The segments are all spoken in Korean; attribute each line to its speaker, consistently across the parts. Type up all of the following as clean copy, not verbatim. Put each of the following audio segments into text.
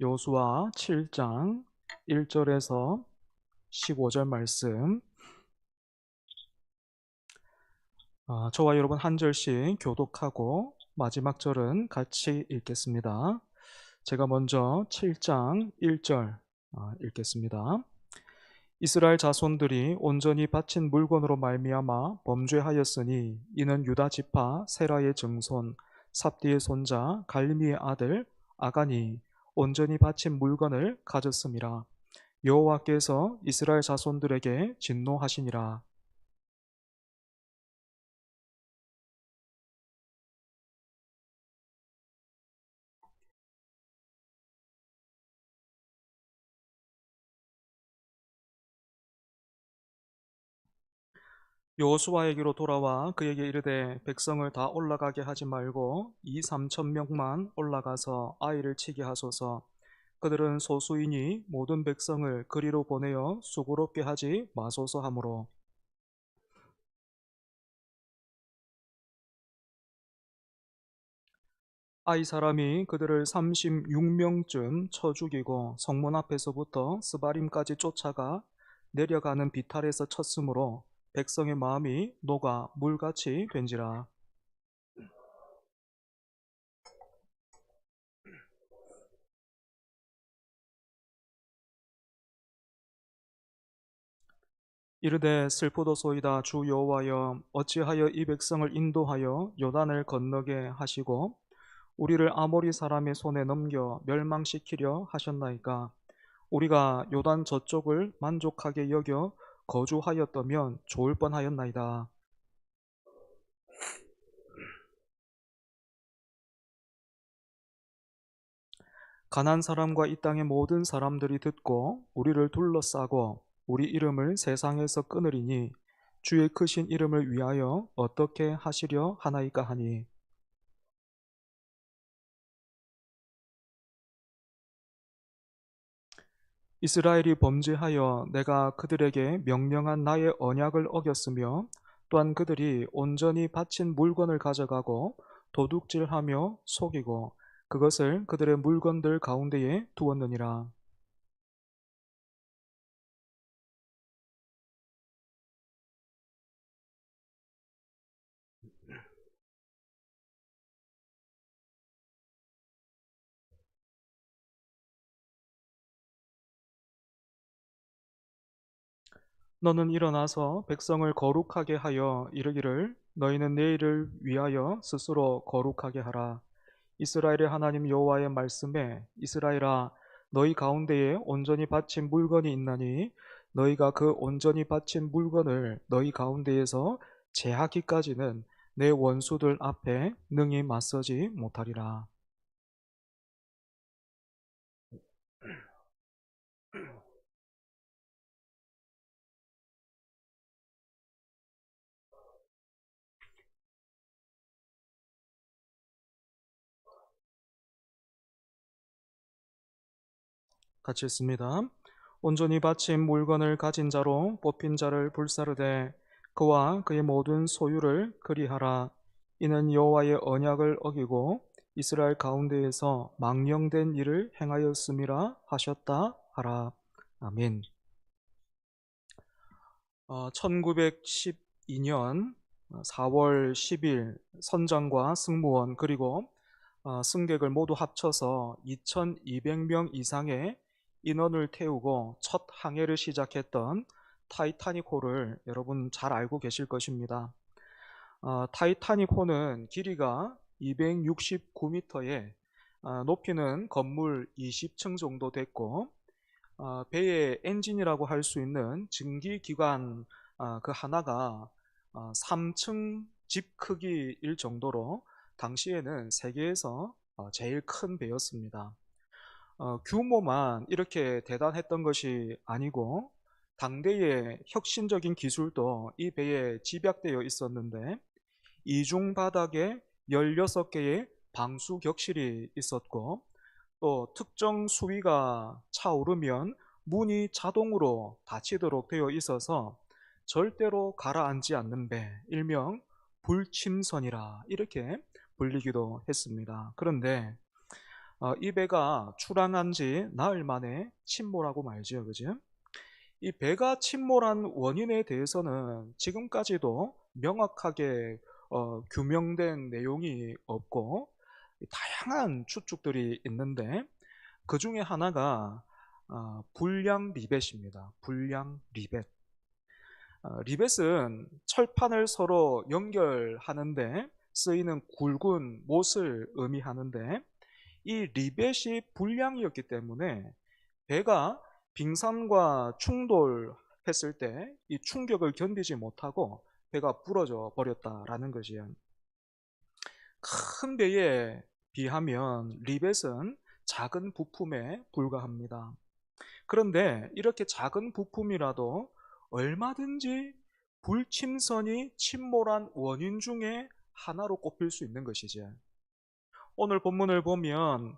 Speaker 1: 여호수아 7장 1절에서 15절 말씀. 저와 여러분 한 절씩 교독하고 마지막 절은 같이 읽겠습니다. 제가 먼저 7장 1절 읽겠습니다. 이스라엘 자손들이 온전히 바친 물건으로 말미암아 범죄하였으니 이는 유다 지파 세라의 증손 삽디의 손자 갈미의 아들 아간이 온전히 바친 물건을 가졌음이라. 여호와께서 이스라엘 자손들에게 진노하시니라. 여호수아에게로 돌아와 그에게 이르되 백성을 다 올라가게 하지 말고 2~3천 명만 올라가서 아이를 치게 하소서. 그들은 소수이니 모든 백성을 그리로 보내어 수고롭게 하지 마소서 하므로 아이 사람이 그들을 36명쯤 쳐 죽이고 성문 앞에서부터 스바림까지 쫓아가 내려가는 비탈에서 쳤으므로 백성의 마음이 녹아 물같이 된지라. 이르되 슬프도소이다. 주 여호와여, 어찌하여 이 백성을 인도하여 요단을 건너게 하시고 우리를 아모리 사람의 손에 넘겨 멸망시키려 하셨나이까. 우리가 요단 저쪽을 만족하게 여겨 거주하였다면 좋을 뻔하였나이다. 가난 사람과 이 땅의 모든 사람들이 듣고 우리를 둘러싸고 우리 이름을 세상에서 끊으리니 주의 크신 이름을 위하여 어떻게 하시려 하나이까 하니, 이스라엘이 범죄하여 내가 그들에게 명령한 나의 언약을 어겼으며 또한 그들이 온전히 바친 물건을 가져가고 도둑질하며 속이고 그것을 그들의 물건들 가운데에 두었느니라. 너는 일어나서 백성을 거룩하게 하여 이르기를 너희는 내일을 위하여 스스로 거룩하게 하라. 이스라엘의 하나님 여호와의 말씀에 이스라엘아, 너희 가운데에 온전히 바친 물건이 있나니 너희가 그 온전히 바친 물건을 너희 가운데에서 제하기까지는 내 원수들 앞에 능히 맞서지 못하리라. 같이 읽습니다. 온전히 바친 물건을 가진 자로 뽑힌 자를 불사르되 그와 그의 모든 소유를 그리하라. 이는 여호와의 언약을 어기고 이스라엘 가운데에서 망령된 일을 행하였음이라 하셨다 하라. 아멘. 1912년 4월 10일 선장과 승무원 그리고 승객을 모두 합쳐서 2,200명 이상의 인원을 태우고 첫 항해를 시작했던 타이타닉호를 여러분 잘 알고 계실 것입니다. 타이타닉호는 길이가 269m에 높이는 건물 20층 정도 됐고 배의 엔진이라고 할 수 있는 증기기관 그 하나가 3층 집 크기일 정도로 당시에는 세계에서 제일 큰 배였습니다. 규모만 이렇게 대단했던 것이 아니고 당대의 혁신적인 기술도 이 배에 집약되어 있었는데 이중 바닥에 16개의 방수 격실이 있었고 또 특정 수위가 차오르면 문이 자동으로 닫히도록 되어 있어서 절대로 가라앉지 않는 배, 일명 불침선이라 이렇게 불리기도 했습니다. 그런데 이 배가 출항한 지 나흘 만에 침몰하고 말지요. 그죠? 이 배가 침몰한 원인에 대해서는 지금까지도 명확하게 규명된 내용이 없고 다양한 추측들이 있는데 그 중에 하나가 불량 리벳입니다. 불량 리벳. 리벳은 철판을 서로 연결하는데 쓰이는 굵은 못을 의미하는데 이 리벳이 불량이었기 때문에 배가 빙산과 충돌했을 때 이 충격을 견디지 못하고 배가 부러져 버렸다라는 것이에요. 큰 배에 비하면 리벳은 작은 부품에 불과합니다. 그런데 이렇게 작은 부품이라도 얼마든지 불침선이 침몰한 원인 중에 하나로 꼽힐 수 있는 것이죠. 오늘 본문을 보면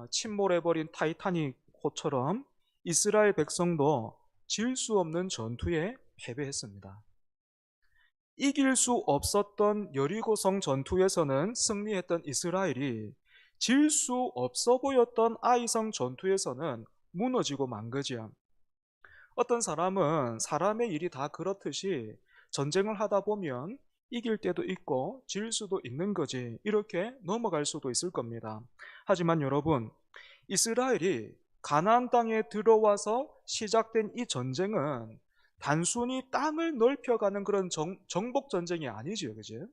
Speaker 1: 침몰해버린 타이타닉호처럼 이스라엘 백성도 질 수 없는 전투에 패배했습니다. 이길 수 없었던 여리고성 전투에서는 승리했던 이스라엘이 질 수 없어 보였던 아이성 전투에서는 무너지고 만 거지요. 어떤 사람은 사람의 일이 다 그렇듯이 전쟁을 하다 보면 이길 때도 있고 질 수도 있는 거지 이렇게 넘어갈 수도 있을 겁니다. 하지만 여러분, 이스라엘이 가나안 땅에 들어와서 시작된 이 전쟁은 단순히 땅을 넓혀가는 그런 정복 전쟁이 아니지요. 그죠?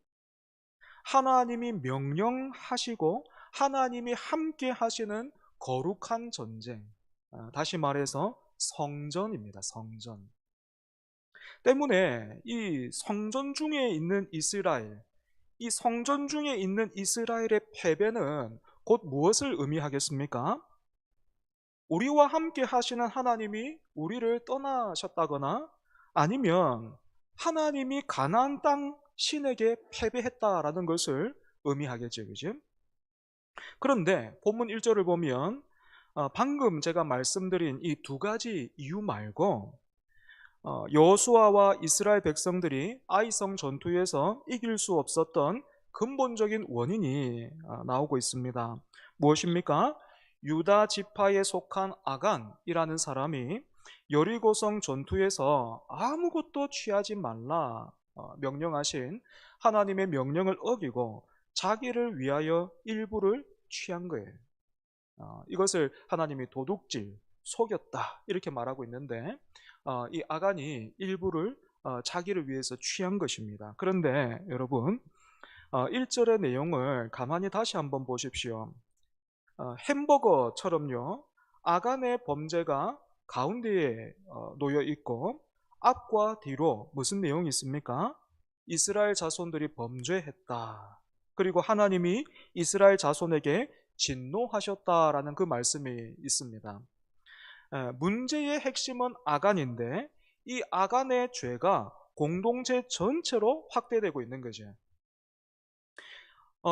Speaker 1: 하나님이 명령하시고 하나님이 함께 하시는 거룩한 전쟁. 다시 말해서 성전입니다. 성전. 때문에 이 성전 중에 있는 이스라엘, 이 성전 중에 있는 이스라엘의 패배는 곧 무엇을 의미하겠습니까? 우리와 함께 하시는 하나님이 우리를 떠나셨다거나 아니면 하나님이 가나안 땅 신에게 패배했다라는 것을 의미하겠죠. 그죠? 그런데 본문 1절을 보면 방금 제가 말씀드린 이 두 가지 이유 말고 여호수아와 이스라엘 백성들이 아이성 전투에서 이길 수 없었던 근본적인 원인이 나오고 있습니다. 무엇입니까? 유다 지파에 속한 아간이라는 사람이 여리고성 전투에서 아무것도 취하지 말라 명령하신 하나님의 명령을 어기고 자기를 위하여 일부를 취한 거예요. 이것을 하나님이 도둑질, 속였다 이렇게 말하고 있는데 이 아간이 일부를 자기를 위해서 취한 것입니다. 그런데 여러분 1절의 내용을 가만히 다시 한번 보십시오. 햄버거처럼요, 아간의 범죄가 가운데에 놓여 있고 앞과 뒤로 무슨 내용이 있습니까? 이스라엘 자손들이 범죄했다. 그리고 하나님이 이스라엘 자손에게 진노하셨다라는 그 말씀이 있습니다. 문제의 핵심은 아간인데 이 아간의 죄가 공동체 전체로 확대되고 있는 거죠.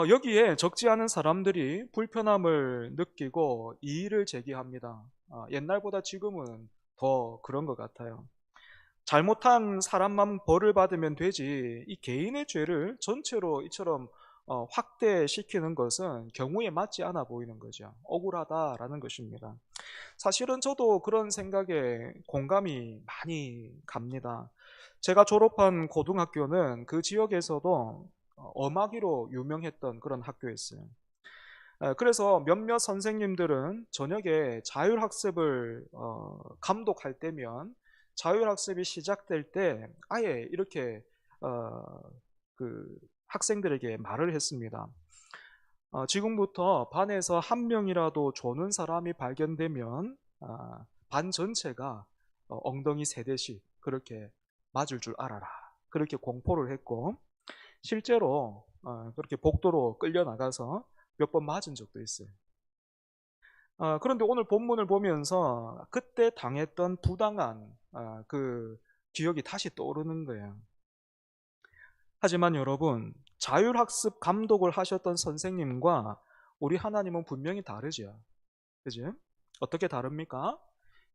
Speaker 1: 여기에 적지 않은 사람들이 불편함을 느끼고 이의를 제기합니다. 옛날보다 지금은 더 그런 것 같아요. 잘못한 사람만 벌을 받으면 되지 이 개인의 죄를 전체로 이처럼 확대시키는 것은 경우에 맞지 않아 보이는 거죠. 억울하다라는 것입니다. 사실은 저도 그런 생각에 공감이 많이 갑니다. 제가 졸업한 고등학교는 그 지역에서도 엄하기로 유명했던 그런 학교였어요. 그래서 몇몇 선생님들은 저녁에 자율학습을 감독할 때면 자율학습이 시작될 때 아예 이렇게 그 학생들에게 말을 했습니다. 지금부터 반에서 한 명이라도 조는 사람이 발견되면 반 전체가 엉덩이 3대씩 그렇게 맞을 줄 알아라. 그렇게 공포를 했고 실제로 그렇게 복도로 끌려나가서 몇 번 맞은 적도 있어요. 그런데 오늘 본문을 보면서 그때 당했던 부당한 그 기억이 다시 떠오르는 거예요. 하지만 여러분, 자율학습 감독을 하셨던 선생님과 우리 하나님은 분명히 다르죠. 그죠? 어떻게 다릅니까?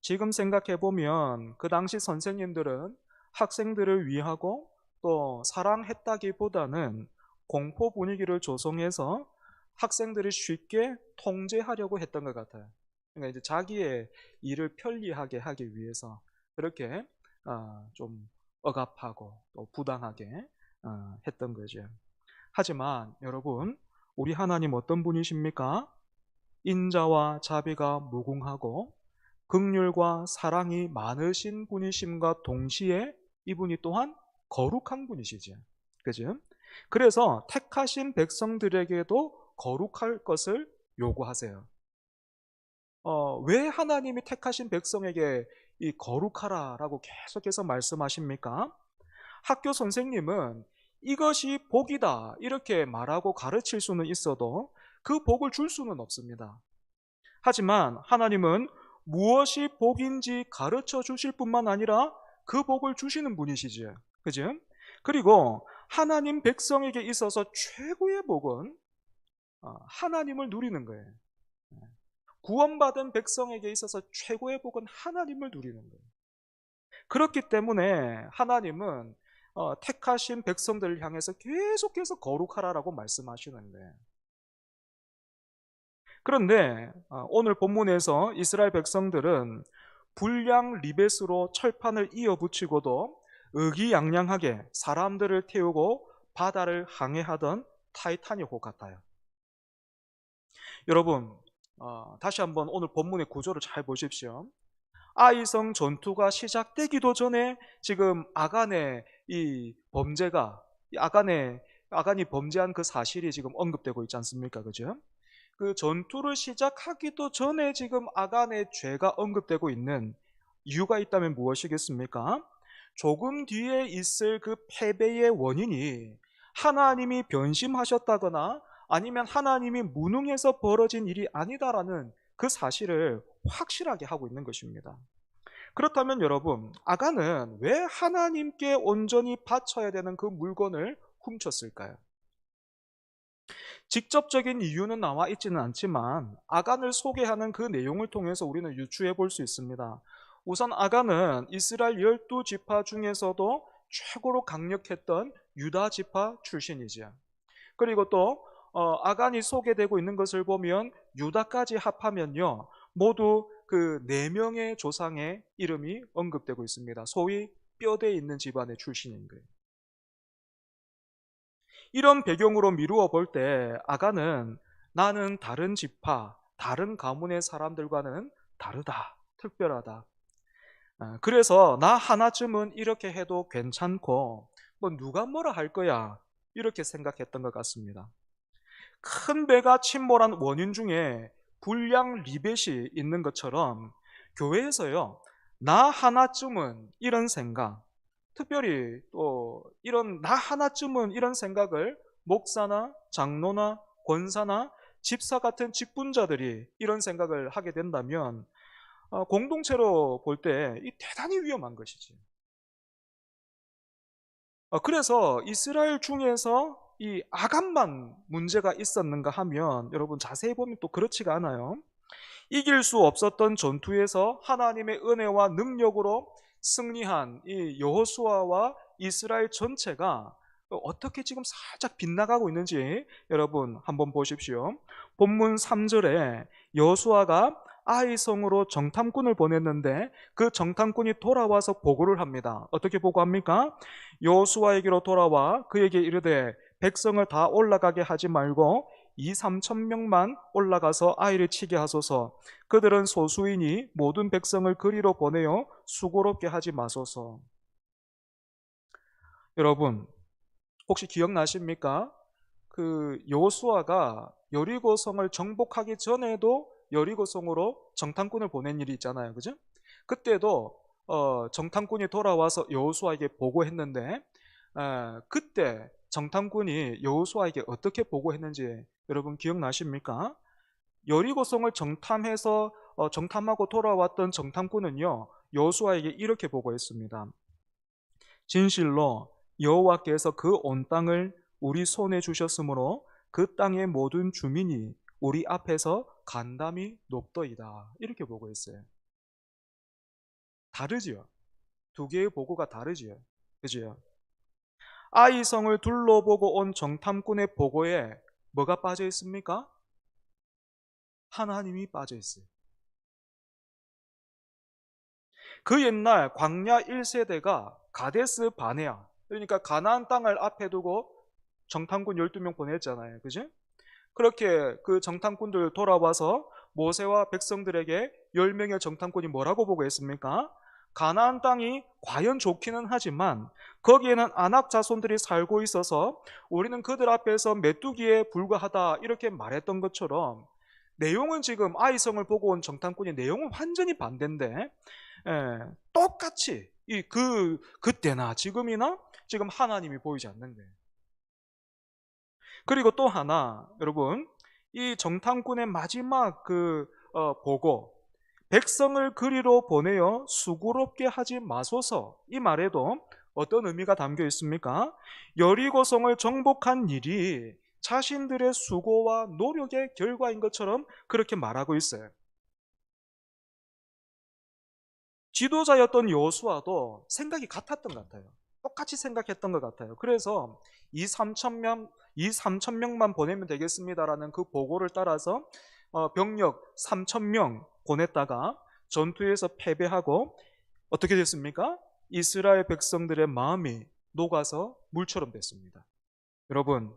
Speaker 1: 지금 생각해 보면 그 당시 선생님들은 학생들을 위하고 또 사랑했다기보다는 공포 분위기를 조성해서 학생들을 쉽게 통제하려고 했던 것 같아요. 그러니까 이제 자기의 일을 편리하게 하기 위해서 그렇게 좀 억압하고 또 부당하게 했던 거죠. 하지만 여러분, 우리 하나님 어떤 분이십니까? 인자와 자비가 무궁하고 긍휼과 사랑이 많으신 분이심과 동시에 이분이 또한 거룩한 분이시죠. 그죠? 그래서 택하신 백성들에게도 거룩할 것을 요구하세요. 왜 하나님이 택하신 백성에게 이 거룩하라라고 계속해서 말씀하십니까? 학교 선생님은 이것이 복이다 이렇게 말하고 가르칠 수는 있어도 그 복을 줄 수는 없습니다. 하지만 하나님은 무엇이 복인지 가르쳐 주실 뿐만 아니라 그 복을 주시는 분이시죠. 그죠? 그리고 하나님 백성에게 있어서 최고의 복은 하나님을 누리는 거예요. 구원받은 백성에게 있어서 최고의 복은 하나님을 누리는 거예요. 그렇기 때문에 하나님은 택하신 백성들을 향해서 계속해서 거룩하라라고 말씀하시는데, 그런데 오늘 본문에서 이스라엘 백성들은 불량 리벳으로 철판을 이어붙이고도 의기양양하게 사람들을 태우고 바다를 항해하던 타이타닉호 같아요. 여러분, 다시 한번 오늘 본문의 구조를 잘 보십시오. 아이성 전투가 시작되기도 전에 지금 아간의 이 범죄가, 아간이 범죄한 그 사실이 지금 언급되고 있지 않습니까? 그죠? 그 전투를 시작하기도 전에 지금 아간의 죄가 언급되고 있는 이유가 있다면 무엇이겠습니까? 조금 뒤에 있을 그 패배의 원인이 하나님이 변심하셨다거나 아니면 하나님이 무능해서 벌어진 일이 아니다라는 그 사실을 확실하게 하고 있는 것입니다. 그렇다면 여러분, 아간은 왜 하나님께 온전히 바쳐야 되는 그 물건을 훔쳤을까요? 직접적인 이유는 나와 있지는 않지만 아간을 소개하는 그 내용을 통해서 우리는 유추해 볼 수 있습니다. 우선 아간은 이스라엘 12지파 중에서도 최고로 강력했던 유다 지파 출신이지요. 그리고 또 아간이 소개되고 있는 것을 보면 유다까지 합하면요, 모두 그 4명의 조상의 이름이 언급되고 있습니다. 소위 뼈대 있는 집안의 출신인 거예요. 이런 배경으로 미루어 볼 때 아간은 나는 다른 지파, 다른 가문의 사람들과는 다르다, 특별하다. 그래서 나 하나쯤은 이렇게 해도 괜찮고 뭐 누가 뭐라 할 거야 이렇게 생각했던 것 같습니다. 큰 배가 침몰한 원인 중에 불량 리벳이 있는 것처럼 교회에서요, 나 하나쯤은 이런 생각, 특별히 또 이런 나 하나쯤은 이런 생각을 목사나 장로나 권사나 집사 같은 직분자들이 이런 생각을 하게 된다면 공동체로 볼 때 이 대단히 위험한 것이지. 그래서 이스라엘 중에서 이 아간만 문제가 있었는가 하면 여러분 자세히 보면 또 그렇지가 않아요. 이길 수 없었던 전투에서 하나님의 은혜와 능력으로 승리한 이 여호수아와 이스라엘 전체가 어떻게 지금 살짝 빗나가고 있는지 여러분 한번 보십시오. 본문 3절에 여호수아가 아이성으로 정탐꾼을 보냈는데 그 정탐꾼이 돌아와서 보고를 합니다. 어떻게 보고합니까? 여호수아에게로 돌아와 그에게 이르되 백성을 다 올라가게 하지 말고 2, 3천 명만 올라가서 아이를 치게 하소서. 그들은 소수이니 모든 백성을 그리로 보내어 수고롭게 하지 마소서. 여러분, 혹시 기억나십니까? 그 여호수아가 여리고성을 정복하기 전에도 여리고성으로 정탐꾼을 보낸 일이 있잖아요. 그죠? 그때도 정탐꾼이 돌아와서 여호수아에게 보고했는데 그때 정탐꾼이 여호수아에게 어떻게 보고했는지 여러분 기억나십니까? 여리고성을 정탐해서 정탐하고 돌아왔던 정탐꾼은요, 여호수아에게 이렇게 보고했습니다. 진실로 여호와께서 그 온 땅을 우리 손에 주셨으므로 그 땅의 모든 주민이 우리 앞에서 간담이 높더이다. 이렇게 보고했어요. 다르지요. 두 개의 보고가 다르지요. 그지요? 아이성을 둘러보고 온 정탐꾼의 보고에 뭐가 빠져 있습니까? 하나님이 빠져 있어요. 그 옛날 광야 1세대가 가데스 바네아, 그러니까 가나안 땅을 앞에 두고 정탐꾼 12명 보냈잖아요. 그지? 그렇게 그 정탐꾼들 돌아와서 모세와 백성들에게 10명의 정탐꾼이 뭐라고 보고했습니까? 가나안 땅이 과연 좋기는 하지만 거기에는 아낙 자손들이 살고 있어서 우리는 그들 앞에서 메뚜기에 불과하다, 이렇게 말했던 것처럼, 내용은 지금 아이성을 보고 온 정탐꾼이 내용은 완전히 반대인데, 똑같이 그때나 지금이나 지금 하나님이 보이지 않는 거예요. 그리고 또 하나, 여러분, 이 정탐꾼의 마지막 보고, 백성을 그리로 보내어 수고롭게 하지 마소서, 이 말에도 어떤 의미가 담겨 있습니까? 여리고성을 정복한 일이 자신들의 수고와 노력의 결과인 것처럼 그렇게 말하고 있어요. 지도자였던 여호수아도 생각이 같았던 것 같아요. 똑같이 생각했던 것 같아요. 그래서 이 3천 명만 보내면 되겠습니다라는 그 보고를 따라서 병력 3천 명 보냈다가 전투에서 패배하고 어떻게 됐습니까? 이스라엘 백성들의 마음이 녹아서 물처럼 됐습니다. 여러분,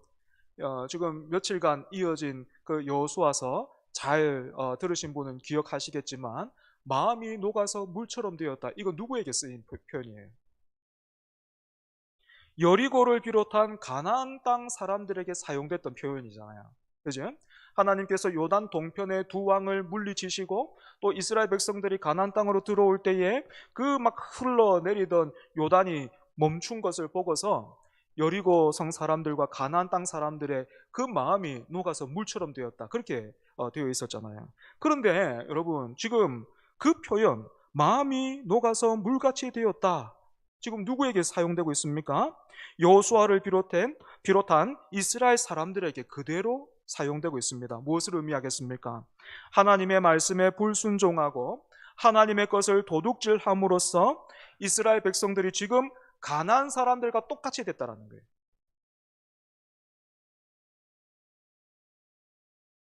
Speaker 1: 지금 며칠간 이어진 그 여호수아서 잘 들으신 분은 기억하시겠지만, 마음이 녹아서 물처럼 되었다, 이건 누구에게 쓰인 표현이에요? 여리고를 비롯한 가나안 땅 사람들에게 사용됐던 표현이잖아요. 그죠? 하나님께서 요단 동편의 두 왕을 물리치시고 또 이스라엘 백성들이 가나안 땅으로 들어올 때에 그 막 흘러내리던 요단이 멈춘 것을 보고서 여리고 성 사람들과 가나안 땅 사람들의 그 마음이 녹아서 물처럼 되었다, 그렇게 되어 있었잖아요. 그런데 여러분, 지금 그 표현, 마음이 녹아서 물같이 되었다, 지금 누구에게 사용되고 있습니까? 여호수아를 비롯한 이스라엘 사람들에게 그대로 사용되고 있습니다. 무엇을 의미하겠습니까? 하나님의 말씀에 불순종하고 하나님의 것을 도둑질함으로써 이스라엘 백성들이 지금 가나안 사람들과 똑같이 됐다라는 거예요.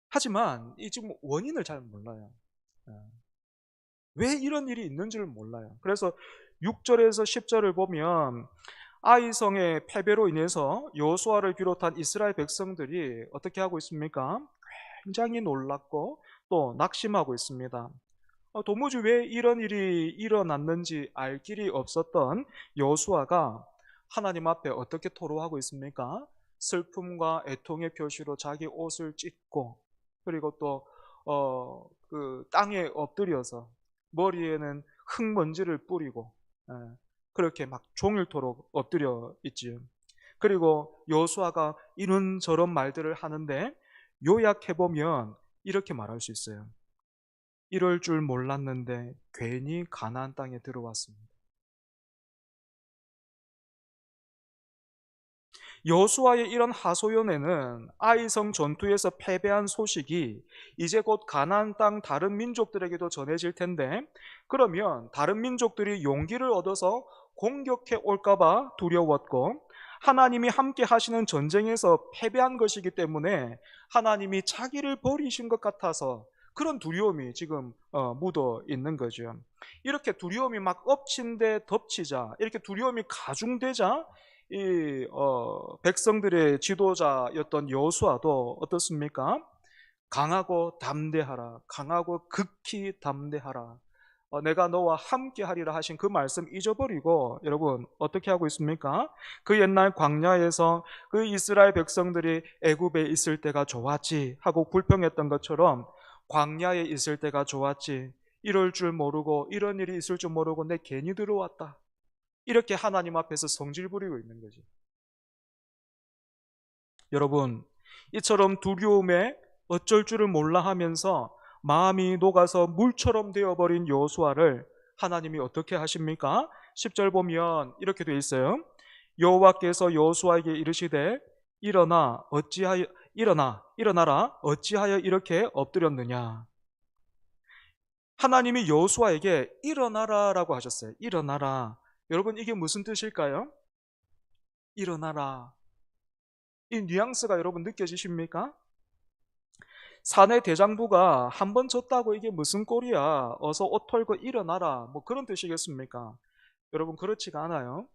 Speaker 1: 하지만 이 지금 원인을 잘 몰라요. 왜 이런 일이 있는지를 몰라요. 그래서 6절에서 10절을 보면 아이성의 패배로 인해서 여호수아를 비롯한 이스라엘 백성들이 어떻게 하고 있습니까? 굉장히 놀랍고 또 낙심하고 있습니다. 도무지 왜 이런 일이 일어났는지 알 길이 없었던 여호수아가 하나님 앞에 어떻게 토로하고 있습니까? 슬픔과 애통의 표시로 자기 옷을 찢고, 그리고 또 그 땅에 엎드려서 머리에는 흙먼지를 뿌리고, 그렇게 막 종일토록 엎드려 있지요. 그리고 여호수아가 이런저런 말들을 하는데 요약해 보면 이렇게 말할 수 있어요. 이럴 줄 몰랐는데 괜히 가나안 땅에 들어왔습니다. 여호수아의 이런 하소연에는 아이성 전투에서 패배한 소식이 이제 곧 가나안 땅 다른 민족들에게도 전해질 텐데, 그러면 다른 민족들이 용기를 얻어서 공격해 올까봐 두려웠고, 하나님이 함께 하시는 전쟁에서 패배한 것이기 때문에 하나님이 자기를 버리신 것 같아서 그런 두려움이 지금 묻어 있는 거죠. 이렇게 두려움이 막 엎친 데 덮치자, 이렇게 두려움이 가중되자 이 백성들의 지도자였던 여호수아도 어떻습니까? 강하고 담대하라, 강하고 극히 담대하라, 내가 너와 함께 하리라 하신 그 말씀 잊어버리고, 여러분 어떻게 하고 있습니까? 그 옛날 광야에서 그 이스라엘 백성들이 애굽에 있을 때가 좋았지 하고 불평했던 것처럼, 광야에 있을 때가 좋았지, 이럴 줄 모르고 이런 일이 있을 줄 모르고 내 괜히 들어왔다, 이렇게 하나님 앞에서 성질 부리고 있는 거지. 여러분, 이처럼 두려움에 어쩔 줄을 몰라 하면서 마음이 녹아서 물처럼 되어버린 여호수아를 하나님이 어떻게 하십니까? 10절 보면 이렇게 돼 있어요. 여호와께서 여호수아에게 이르시되 일어나라 어찌하여 이렇게 엎드렸느냐. 하나님이 여호수아에게 일어나라라고 하셨어요. 일어나라. 여러분, 이게 무슨 뜻일까요? 일어나라. 이 뉘앙스가 여러분 느껴지십니까? 사내 대장부가 한 번 졌다고 이게 무슨 꼴이야, 어서 옷 털고 일어나라, 뭐 그런 뜻이겠습니까? 여러분, 그렇지가 않아요.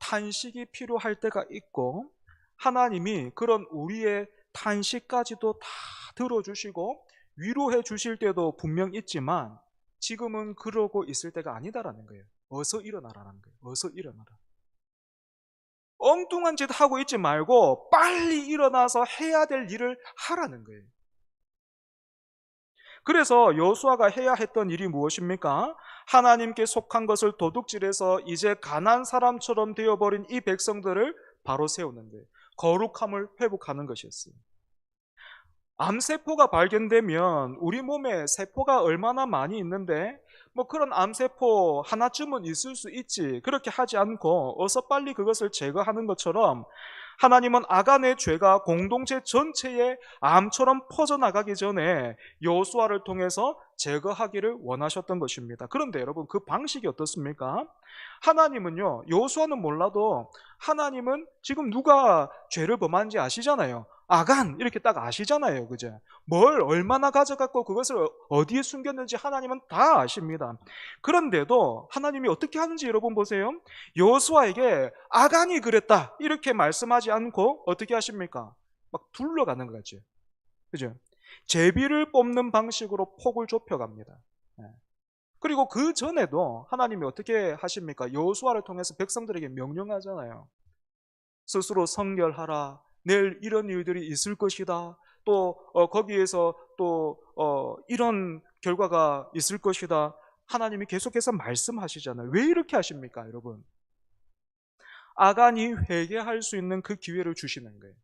Speaker 1: 탄식이 필요할 때가 있고, 하나님이 그런 우리의 탄식까지도 다 들어주시고 위로해 주실 때도 분명 있지만, 지금은 그러고 있을 때가 아니다라는 거예요. 어서 일어나라는 거예요. 어서 일어나라. 엉뚱한 짓 하고 있지 말고 빨리 일어나서 해야 될 일을 하라는 거예요. 그래서 여호수아가 해야 했던 일이 무엇입니까? 하나님께 속한 것을 도둑질해서 이제 가난 사람처럼 되어버린 이 백성들을 바로 세우는 거예요. 거룩함을 회복하는 것이었어요. 암세포가 발견되면 우리 몸에 세포가 얼마나 많이 있는데 뭐 그런 암세포 하나쯤은 있을 수 있지, 그렇게 하지 않고 어서 빨리 그것을 제거하는 것처럼, 하나님은 아간의 죄가 공동체 전체에 암처럼 퍼져나가기 전에 여호수아를 통해서 제거하기를 원하셨던 것입니다. 그런데 여러분, 그 방식이 어떻습니까? 하나님은요, 여호수아는 몰라도 하나님은 지금 누가 죄를 범한지 아시잖아요. 아간 이렇게 딱 아시잖아요. 그죠? 뭘 얼마나 가져갔고 그것을 어디에 숨겼는지 하나님은 다 아십니다. 그런데도 하나님이 어떻게 하는지 여러분 보세요. 여호수아에게 아간이 그랬다 이렇게 말씀하지 않고 어떻게 하십니까? 막 둘러가는 거죠. 그죠? 제비를 뽑는 방식으로 폭을 좁혀갑니다. 예. 그리고 그 전에도 하나님이 어떻게 하십니까? 여호수아를 통해서 백성들에게 명령하잖아요. 스스로 성결하라. 내일 이런 일들이 있을 것이다. 또 거기에서 또 이런 결과가 있을 것이다. 하나님이 계속해서 말씀하시잖아요. 왜 이렇게 하십니까, 여러분? 아간이 회개할 수 있는 그 기회를 주시는 거예요.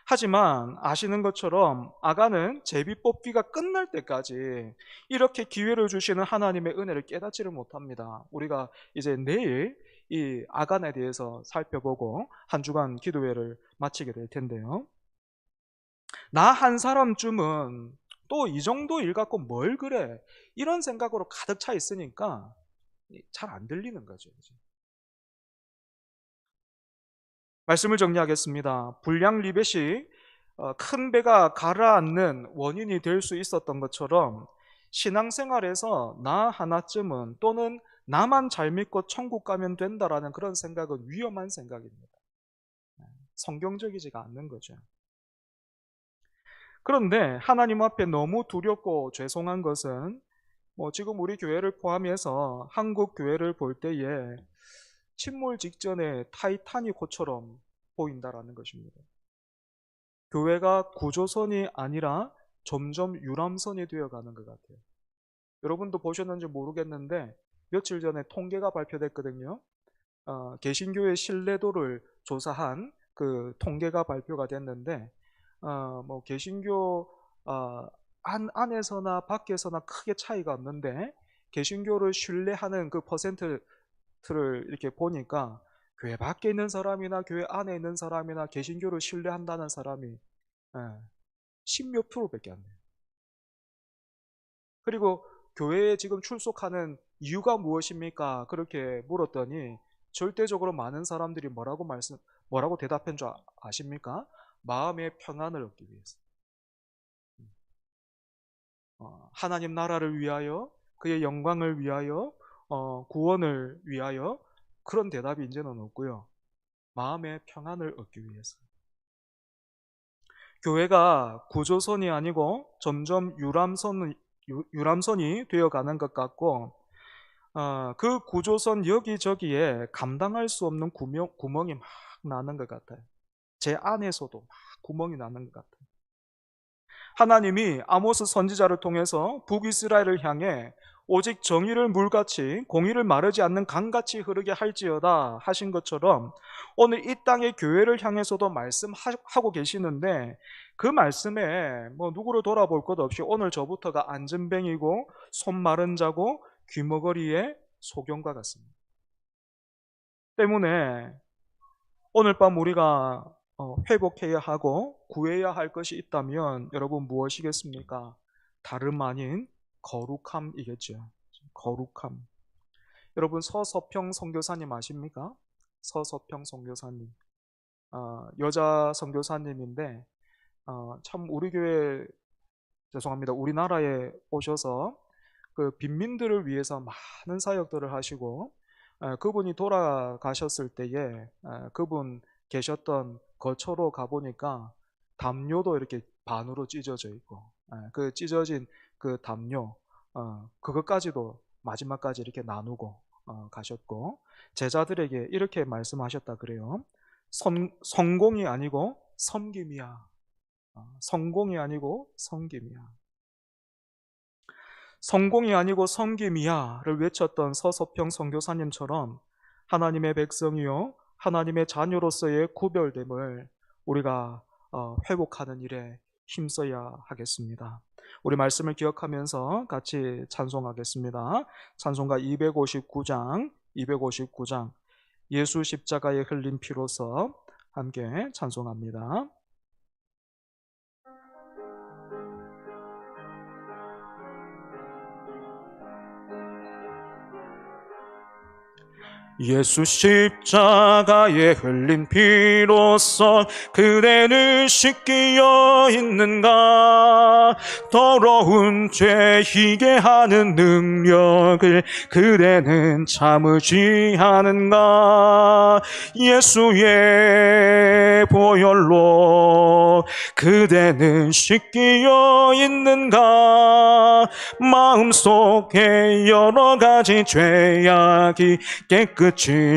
Speaker 1: 하지만 아시는 것처럼 아간은 제비 뽑기가 끝날 때까지 이렇게 기회를 주시는 하나님의 은혜를 깨닫지를 못합니다. 우리가 이제 내일 이 아간에 대해서 살펴보고 한 주간 기도회를 마치게 될 텐데요. 나 한 사람쯤은 또 이 정도 일 갖고 뭘 그래, 이런 생각으로 가득 차 있으니까 잘 안 들리는 거죠. 말씀을 정리하겠습니다. 불량 리벳이 큰 배가 가라앉는 원인이 될 수 있었던 것처럼, 신앙생활에서 나 하나쯤은 또는 나만 잘 믿고 천국 가면 된다라는 그런 생각은 위험한 생각입니다. 성경적이지가 않는 거죠. 그런데 하나님 앞에 너무 두렵고 죄송한 것은, 지금 우리 교회를 포함해서 한국 교회를 볼 때에 침몰 직전의 타이타닉호처럼 보인다라는 것입니다. 교회가 구조선이 아니라 점점 유람선이 되어가는 것 같아요. 여러분도 보셨는지 모르겠는데 며칠 전에 통계가 발표됐거든요. 개신교의 신뢰도를 조사한 그 통계가 발표가 됐는데, 뭐 개신교 안에서나 밖에서나 크게 차이가 없는데, 개신교를 신뢰하는 그 퍼센트를 이렇게 보니까 교회 밖에 있는 사람이나 교회 안에 있는 사람이나 개신교를 신뢰한다는 사람이 10몇 프로밖에 안 돼요. 그리고 교회에 지금 출석하는 이유가 무엇입니까? 그렇게 물었더니 절대적으로 많은 사람들이 뭐라고 대답한 줄 아십니까? 마음의 평안을 얻기 위해서. 하나님 나라를 위하여, 그의 영광을 위하여, 구원을 위하여, 그런 대답이 이제는 없고요. 마음의 평안을 얻기 위해서. 교회가 구조선이 아니고 점점 유람선이 되어가는 것 같고, 그 구조선 여기저기에 감당할 수 없는 구멍이 막 나는 것 같아요. 제 안에서도 막 구멍이 나는 것 같아요. 하나님이 아모스 선지자를 통해서 북이스라엘을 향해 오직 정의를 물같이 공의를 마르지 않는 강같이 흐르게 할지어다 하신 것처럼, 오늘 이 땅의 교회를 향해서도 말씀하고 계시는데, 그 말씀에 뭐 누구를 돌아볼 것 없이 오늘 저부터가 안전뱅이고 손 마른 자고 귀머거리에 소경과 같습니다. 때문에 오늘 밤 우리가 회복해야 하고 구해야 할 것이 있다면 여러분 무엇이겠습니까? 다름 아닌 거룩함이겠죠. 거룩함. 여러분 서서평 선교사님 아십니까? 서서평 선교사님, 여자 선교사님인데 참 우리 교회, 죄송합니다, 우리나라에 오셔서 그 빈민들을 위해서 많은 사역들을 하시고, 그분이 돌아가셨을 때에 그분 계셨던 거처로 가보니까 담요도 이렇게 반으로 찢어져 있고, 그 찢어진 그 담요, 그것까지도 마지막까지 이렇게 나누고 가셨고, 제자들에게 이렇게 말씀하셨다 그래요. 성공이 아니고 섬김이야. 성공이 아니고 섬김이야. 성공이 아니고 섬김이야를 외쳤던 서서평 선교사님처럼 하나님의 백성이요, 하나님의 자녀로서의 구별됨을 우리가 회복하는 일에 힘써야 하겠습니다. 우리 말씀을 기억하면서 같이 찬송하겠습니다. 찬송가 259장 예수 십자가에 흘린 피로서 함께 찬송합니다. 예수 십자가에 흘린 피로써 그대는 씻기어 있는가? 더러운 죄 희게 하는 능력을 그대는 참으지 않은가? 예수의 보혈로 그대는 씻기어 있는가? 마음속에 여러 가지 죄악이 깨끗이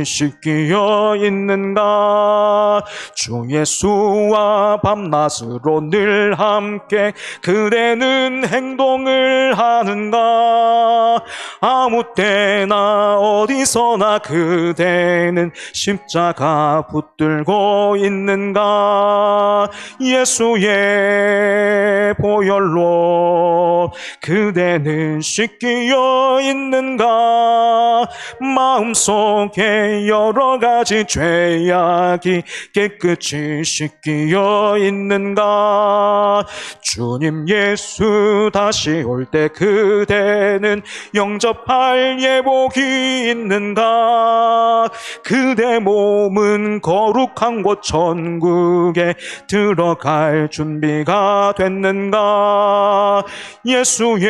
Speaker 1: 씻기어 있는가? 주 예수와 밤낮으로 늘 함께 그대는 행동을 하는가? 아무 때나 어디서나 그대는 십자가 붙들고 있는가? 예수의 보혈로 그대는 씻기어 있는가? 마음속에 여러 가지 죄악이 깨끗이 씻기어 있는가? 주님 예수 다시 올 때 그대는 영접할 예복이 있는가? 그대 몸은 거룩한 곳 천국에 들어갈 준비가 됐는가? 예수의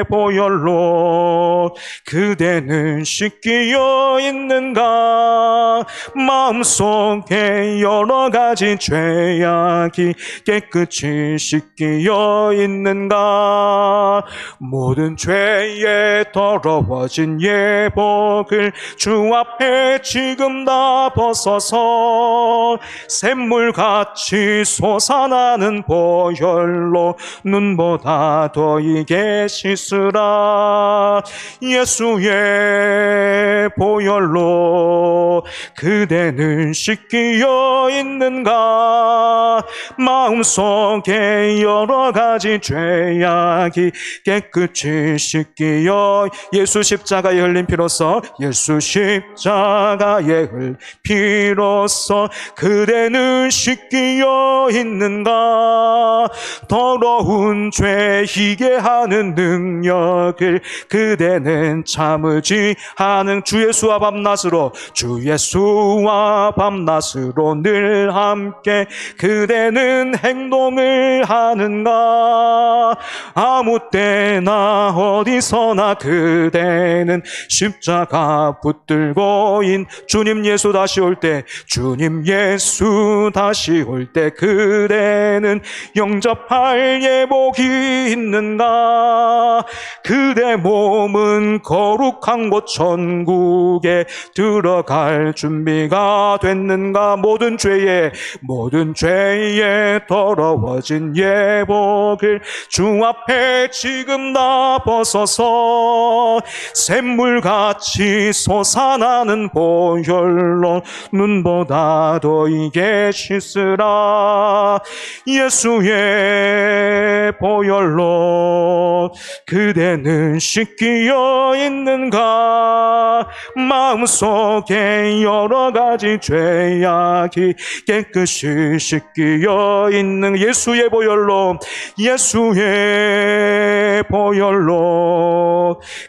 Speaker 1: 보혈로 그대는 씻기어 있는가? 마음속에 여러 가지 죄악이 깨끗이 씻기어 있는가? 모든 죄에 더러워진 예복을 주 앞에 지금 다 벗어서 샘물같이 솟아나는 보혈로 눈보다 더 이게 씻으라. 예수의 보혈로 그대는 씻기어 있는가? 마음속에 여러 가지 죄악이 깨끗이 씻기어 예수 십자가에 흘린 피로써 예수 십자가에 흘린 피로써 그대는 씻기어 있는가? 더러운 죄 희게 하는 능력을 그대는 참으지 않은 주 예수와 밤낮으로 늘 함께 그대는 행동을 하는가? 아무 때나 어디서나 그대는 십자가 붙들고 주님 예수 다시 올 때 그대는 영접할 예복이 있는가? 그대 몸은 거룩한 곳 천국에 들어갈 준비가 됐는가? 모든 죄에 더러워진 예복을 주 앞에 지금 다 벗어서 샘물같이 솟아나는 보혈로 눈보다 더 이게 씻으라. 예수의 보혈로 그대는 씻기어 있는가? 마음속에 여러 가지 죄악이 깨끗이 씻기어 있는 예수의 보혈로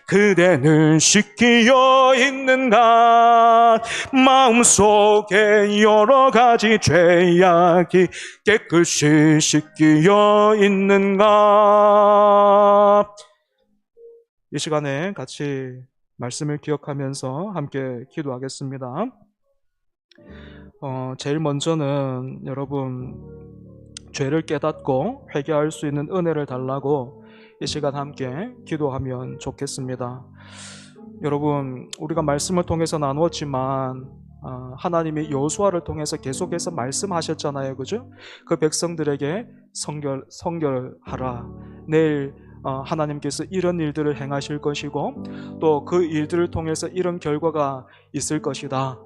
Speaker 2: 그대는 씻기어 있는가? 마음속에 여러 가지 죄악이 깨끗이 씻기어 있는가? 이 시간에 같이 말씀을 기억하면서 함께 기도하겠습니다. 제일 먼저는 여러분 죄를 깨닫고 회개할 수 있는 은혜를 달라고 이 시간 함께 기도하면 좋겠습니다. 여러분, 우리가 말씀을 통해서 나누었지만 하나님이 여호수아를 통해서 계속해서 말씀하셨잖아요, 그죠? 그 백성들에게 성결하라. 내일 하나님께서 이런 일들을 행하실 것이고 또 그 일들을 통해서 이런 결과가 있을 것이다.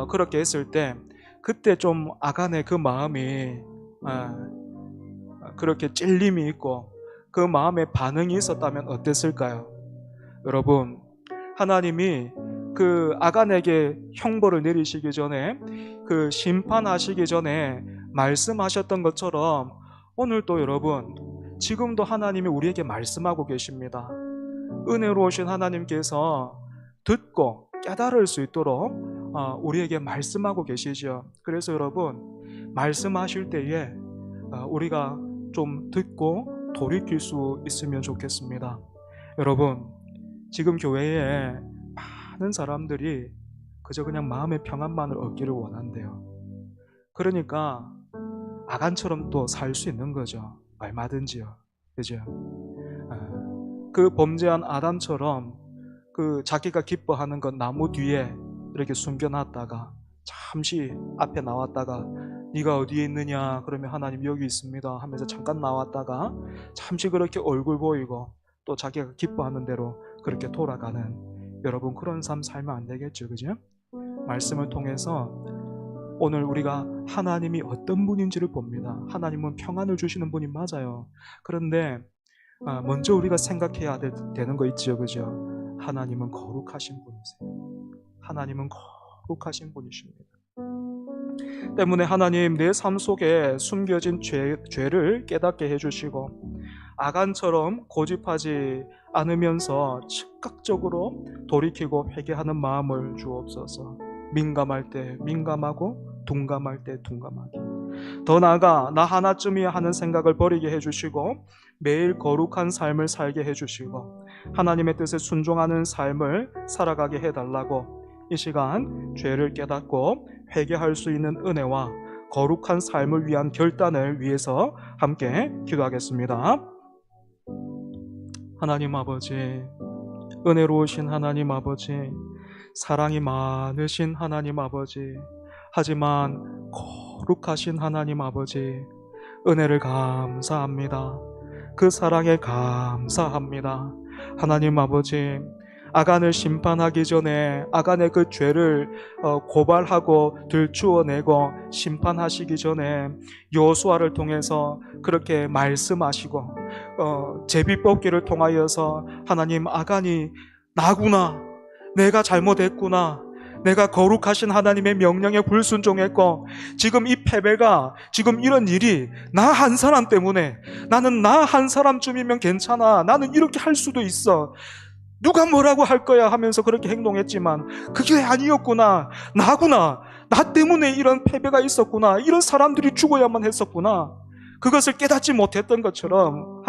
Speaker 2: 그렇게 했을 때 그때 좀 아간의 그 마음이 그렇게 찔림이 있고 그 마음에 반응이 있었다면 어땠을까요? 여러분, 하나님이 그 아간에게 형벌을 내리시기 전에 그 심판하시기 전에 말씀하셨던 것처럼 오늘도 여러분 지금도 하나님이 우리에게 말씀하고 계십니다. 은혜로우신 하나님께서 듣고 깨달을 수 있도록 우리에게 말씀하고 계시죠. 그래서 여러분 말씀하실 때에 우리가 좀 듣고 돌이킬 수 있으면 좋겠습니다. 여러분, 지금 교회에 많은 사람들이 그저 그냥 마음의 평안만을 얻기를 원한대요. 그러니까 아간처럼 또 살 수 있는 거죠. 얼마든지요. 그죠? 그 범죄한 아담처럼 그 자기가 기뻐하는 건 나무 뒤에 이렇게 숨겨놨다가 잠시 앞에 나왔다가 네가 어디에 있느냐 그러면 하나님 여기 있습니다 하면서 잠깐 나왔다가 잠시 그렇게 얼굴 보이고 또 자기가 기뻐하는 대로 그렇게 돌아가는 여러분 그런 삶 살면 안 되겠죠, 그죠? 말씀을 통해서 오늘 우리가 하나님이 어떤 분인지를 봅니다. 하나님은 평안을 주시는 분이 맞아요. 그런데 먼저 우리가 생각해야 되는 거 있죠, 그죠? 하나님은 거룩하신 분이세요. 하나님은 거룩하신 분이십니다. 때문에 하나님 내 삶 속에 숨겨진 죄를 깨닫게 해주시고 아간처럼 고집하지 않으면서 즉각적으로 돌이키고 회개하는 마음을 주옵소서. 민감할 때 민감하고 둔감할 때 둔감하게, 더 나아가 나 하나쯤이야 하는 생각을 버리게 해주시고 매일 거룩한 삶을 살게 해주시고 하나님의 뜻에 순종하는 삶을 살아가게 해달라고 이 시간 죄를 깨닫고 회개할 수 있는 은혜와 거룩한 삶을 위한 결단을 위해서 함께 기도하겠습니다. 하나님 아버지, 은혜로우신 하나님 아버지, 사랑이 많으신 하나님 아버지, 하지만 거룩하신 하나님 아버지, 은혜를 감사합니다. 그 사랑에 감사합니다. 하나님 아버지, 아간을 심판하기 전에 아간의 그 죄를 고발하고 들추어내고 심판하시기 전에 여호수아를 통해서 그렇게 말씀하시고 제비뽑기를 통하여서 하나님, 아간이 나구나, 내가 잘못했구나, 내가 거룩하신 하나님의 명령에 불순종했고 지금 이 패배가, 지금 이런 일이 나 한 사람 때문에, 나는 나 한 사람쯤이면 괜찮아, 나는 이렇게 할 수도 있어, 누가 뭐라고 할 거야 하면서 그렇게 행동했지만 그게 아니었구나, 나구나, 나 때문에 이런 패배가 있었구나, 이런 사람들이 죽어야만 했었구나, 그것을 깨닫지 못했던 것처럼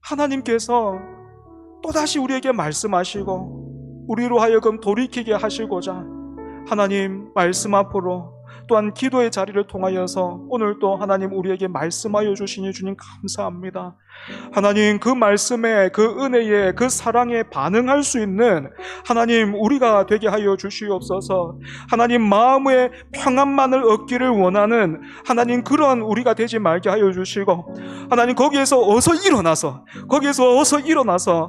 Speaker 2: 하나님께서 또다시 우리에게 말씀하시고 우리로 하여금 돌이키게 하시고자 하나님 말씀 앞으로 또한 기도의 자리를 통하여서 오늘 또 하나님 우리에게 말씀하여 주시니 주님 감사합니다. 하나님, 그 말씀에, 그 은혜에, 그 사랑에 반응할 수 있는 하나님 우리가 되게 하여 주시옵소서. 하나님, 마음의 평안만을 얻기를 원하는 하나님 그런 우리가 되지 말게 하여 주시고 하나님 거기에서 어서 일어나서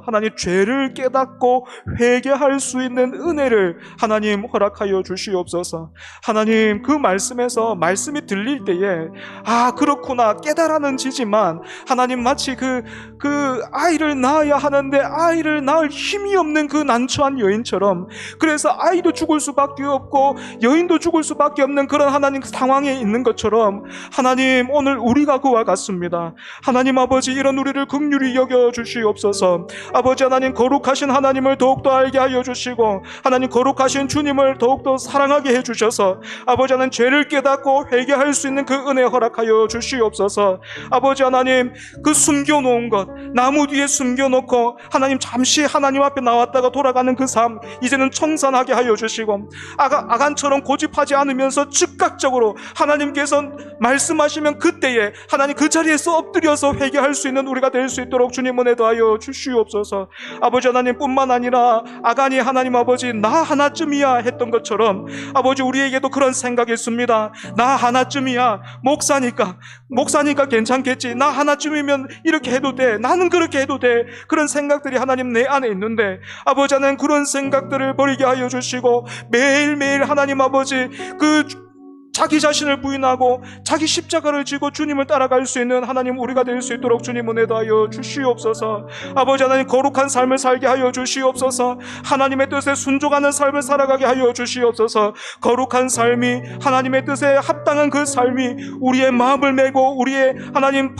Speaker 2: 하나님 죄를 깨닫고 회개할 수 있는 은혜를 하나님 허락하여 주시옵소서. 하나님, 그 말씀에서 말씀이 들릴 때에 아 그렇구나 깨달아는지지만 하나님 마치 그 아이를 낳아야 하는데 아이를 낳을 힘이 없는 그 난처한 여인처럼, 그래서 아이도 죽을 수밖에 없고 여인도 죽을 수밖에 없는 그런 하나님 상황에 있는 것처럼 하나님 오늘 우리가 그와 같습니다. 하나님 아버지 이런 우리를 긍휼히 여겨 주시옵소서. 아버지 하나님 거룩하신 하나님을 더욱더 알게 하여 주시고 하나님 거룩하신 주님을 더욱더 사랑하게 해주셔서 아버지 하나님 죄를 깨닫고 회개할 수 있는 그 은혜 허락하여 주시옵소서. 아버지 하나님 그 숨겨놓은 것 나무 뒤에 숨겨놓고 하나님 잠시 하나님 앞에 나왔다가 돌아가는 그 삶 이제는 청산하게 하여 주시고 아간처럼 고집하지 않으면서 즉각적으로 하나님께서 말씀하시면 그때에 하나님 그 자리에서 엎드려서 회개할 수 있는 우리가 될 수 있도록 주님 은혜 더하여 주시옵소서. 아버지 하나님 뿐만 아니라 아간이 하나님 아버지 나 하나쯤이야 했던 것처럼 아버지 우리에게도 그런 생각이 있습니다. 나 하나쯤이야, 목사니까 괜찮겠지, 나 하나쯤이면 이렇게 해도 돼, 나는 그렇게 해도 돼, 그런 생각들이 하나님 내 안에 있는데 아버지 하나님 그런 생각들을 버리게 하여 주시고 매일매일 하나님 아버지 자기 자신을 부인하고 자기 십자가를 지고 주님을 따라갈 수 있는 하나님 우리가 될 수 있도록 주님 은혜 더하여 주시옵소서. 아버지 하나님 거룩한 삶을 살게 하여 주시옵소서. 하나님의 뜻에 순종하는 삶을 살아가게 하여 주시옵소서. 거룩한 삶이 하나님의 뜻에 합당한 그 삶이 우리의 마음을 메고 우리의 하나님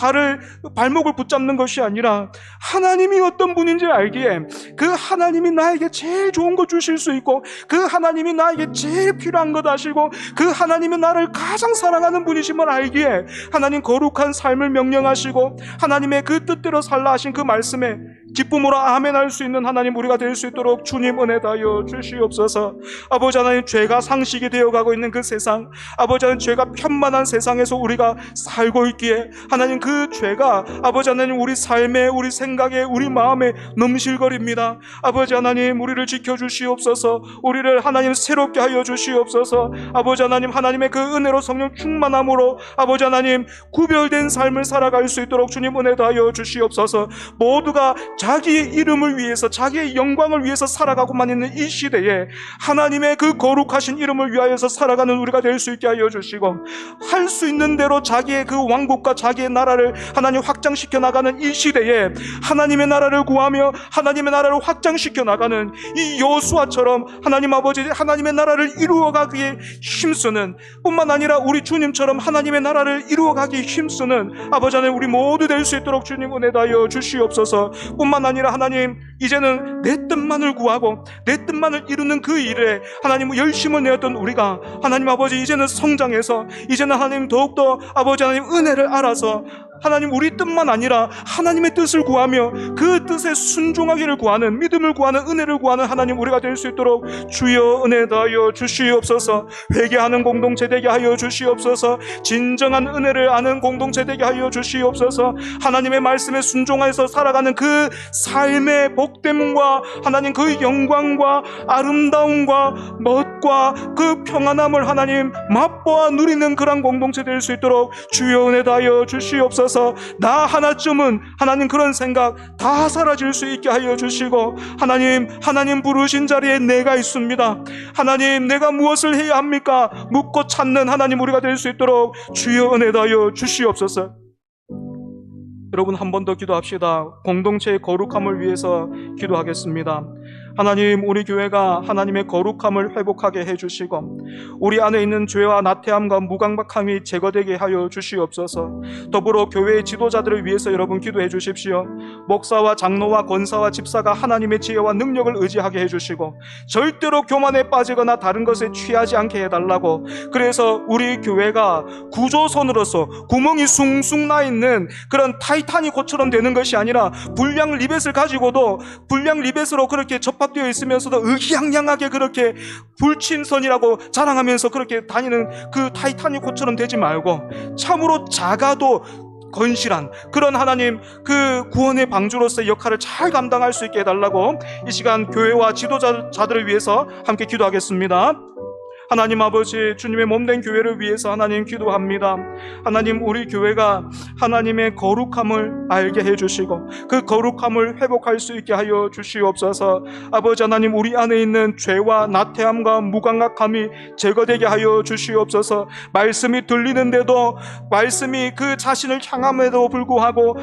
Speaker 2: 발목을 붙잡는 것이 아니라 하나님이 어떤 분인지 알기에 그 하나님이 나에게 제일 좋은 거 주실 수 있고 그 하나님이 나에게 제일 필요한 것 아시고 그 하나님은 나를 가장 사랑하는 분이심을 알기에 하나님 거룩한 삶을 명령하시고 하나님의 그 뜻대로 살라 하신 그 말씀에 기쁨으로 아멘할 수 있는 하나님 우리가 될 수 있도록 주님 은혜 다하여 주시옵소서. 아버지 하나님 죄가 상식이 되어가고 있는 그 세상, 아버지 하나님 죄가 편만한 세상에서 우리가 살고 있기에 하나님 그 죄가 아버지 하나님 우리 삶에 우리 생각에 우리 마음에 넘실거립니다. 아버지 하나님 우리를 지켜주시옵소서. 우리를 하나님 새롭게 하여 주시옵소서. 아버지 하나님 하나님의 그 은혜로 성령 충만함으로 아버지 하나님 구별된 삶을 살아갈 수 있도록 주님 은혜 다하여 주시옵소서. 모두가 자기의 이름을 위해서 자기의 영광을 위해서 살아가고만 있는 이 시대에 하나님의 그 거룩하신 이름을 위하여서 살아가는 우리가 될 수 있게 하여 주시고 할 수 있는 대로 자기의 그 왕국과 자기의 나라를 하나님 확장시켜 나가는 이 시대에 하나님의 나라를 구하며 하나님의 나라를 확장시켜 나가는 이 여호수아처럼 하나님 아버지 하나님의 나라를 이루어가기에 힘쓰는 뿐만 아니라 우리 주님처럼 하나님의 나라를 이루어가기에 힘쓰는 아버지 하나님 우리 모두 될 수 있도록 주님 은혜 다하여 주시옵소서. 뿐만 아니라 하나님 이제는 내 뜻만을 구하고 내 뜻만을 이루는 그 일에 하나님 열심을 내었던 우리가 하나님 아버지 이제는 성장해서 이제는 하나님 더욱더 아버지 하나님 은혜를 알아서 하나님 우리 뜻만 아니라 하나님의 뜻을 구하며 그 뜻에 순종하기를 구하는 믿음을 구하는 은혜를 구하는 하나님 우리가 될 수 있도록 주여 은혜 다하여 주시옵소서. 회개하는 공동체 되게 하여 주시옵소서. 진정한 은혜를 아는 공동체 되게 하여 주시옵소서. 하나님의 말씀에 순종해서 살아가는 그 삶의 복됨과 하나님 그 영광과 아름다움과 멋과 그 평안함을 하나님 맛보아 누리는 그런 공동체 될 수 있도록 주여 은혜 다하여 주시옵소서. 나 하나쯤은 하나님 그런 생각 다 사라질 수 있게 하여 주시고 하나님 부르신 자리에 내가 있습니다. 하나님 내가 무엇을 해야 합니까? 묻고 찾는 하나님 우리가 될 수 있도록 주여 은혜 다하여 주시옵소서. 여러분 한 번 더 기도합시다. 공동체의 거룩함을 위해서 기도하겠습니다. 하나님 우리 교회가 하나님의 거룩함을 회복하게 해주시고 우리 안에 있는 죄와 나태함과 무강박함이 제거되게 하여 주시옵소서. 더불어 교회의 지도자들을 위해서 여러분 기도해 주십시오. 목사와 장로와 권사와 집사가 하나님의 지혜와 능력을 의지하게 해주시고 절대로 교만에 빠지거나 다른 것에 취하지 않게 해달라고. 그래서 우리 교회가 구조선으로서 구멍이 숭숭 나 있는 그런 타이타닉 호처럼 되는 것이 아니라 불량 리벳을 가지고도 불량 리벳으로 그렇게 접합되어 있으면서도 의기양양하게 그렇게 불친선이라고 자랑하면서 그렇게 다니는 그 타이타닉 호처럼 되지 말고 참으로 작아도 건실한 그런 하나님 그 구원의 방주로서의 역할을 잘 감당할 수 있게 해달라고 이 시간 교회와 지도자들을 위해서 함께 기도하겠습니다. 하나님 아버지, 주님의 몸된 교회를 위해서 하나님 기도합니다. 하나님, 우리 교회가 하나님의 거룩함을 알게 해주시고 그 거룩함을 회복할 수 있게 하여 주시옵소서. 아버지 하나님, 우리 안에 있는 죄와 나태함과 무감각함이 제거되게 하여 주시옵소서. 말씀이 들리는데도, 말씀이 그 자신을 향함에도 불구하고